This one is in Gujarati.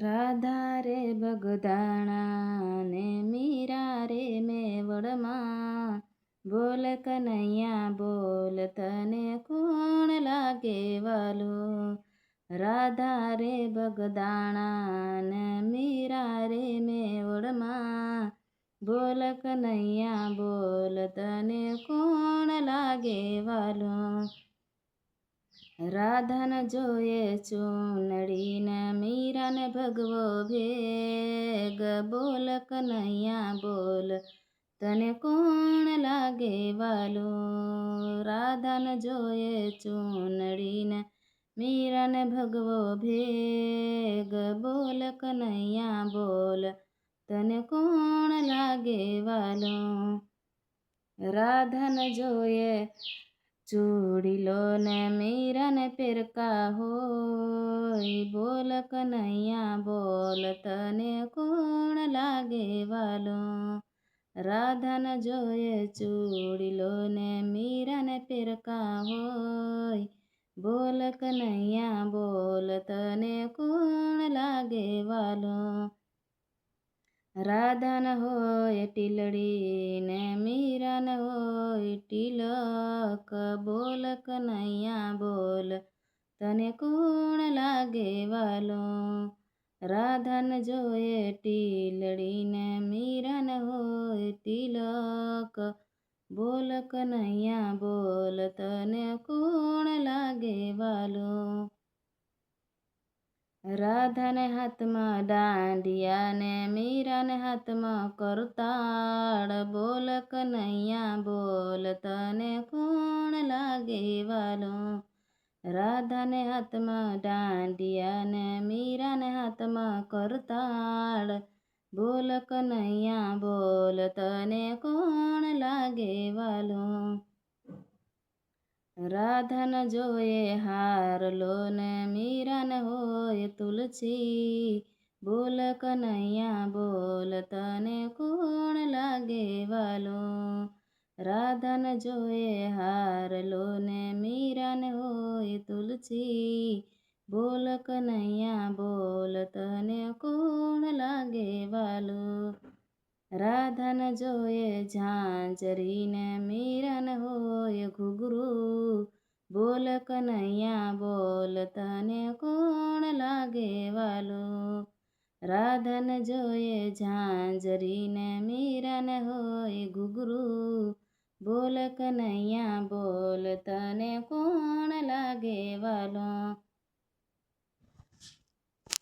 રાધા રે બગદાણા ને મીરા રે મેવડમાં, બોલ કનૈયા બોલ તને કોણ લાગે વાલું. રાધા રે બગદાણા ને મીરા રે મેવડમાં, બોલ કનૈયા બોલ તને કોણ લાગે વાલું. રાધાને જોયે ચૂનડીને મીરાને ભગવો ભેગ, બોલ કનૈયા બોલ તને કોણ લાગે વાલું. રાધાને જોયે ચૂનડીને મીરાને ભગવો ભેગ, બોલ કનૈયા બોલ તને કોણ લાગે વાલું. રાધાને જોયે ચૂડીલો ને મીરાને પેરકા હોય, બોલ કનૈયા બોલ તને કોણ લાગે વાલું. રાધાને જોયે ચૂડીલો ને મીરાને પેરકા હોય, બોલ કનૈયા બોલ તને કોણ લાગે વાલું. રાધાને હોય ટીલડી ને મીરાને હોય તિલક, બોલ કનૈયા બોલ તને કોણ લાગે વાલું. રાધાને જોયે ટીલડી ને મીરાને હોય તિલક, બોલ કનૈયા બોલ તને કોણ લાગે વાલું. રાધાને હાથમાં દાંડિયા ને મીરાને હાથમાં કરતાળ, બોલ કનૈયા બોલ તને કોણ લાગે વાલું. રાધાને હાથમાં દાંડિયા ને મીરાને હાથમાં કરતાળ, બોલ કનૈયા બોલ તને કોણ લાગે વાલું. રાધાને જોયે હારલો ને મીરાને હોય તુલસી, બોલ કનૈયા બોલ તને કોણ લાગે વાલું. રાધાને જોયે હારલો ને મીરાને હોય તુલસી, બોલ કનૈયા બોલ તને કોણ લાગે વાલું. રાધાને જોયે ઝાંઝરી ને મીરાને હોય ઘૂઘરું, બોલ કનૈયા બોલ તને કોણ લાગે વાલું. રાધાને જોયે ઝાંઝરી ને મીરાને હોય ઘૂઘરું, બોલ કનૈયા બોલ તને કોણ લાગે વાલું.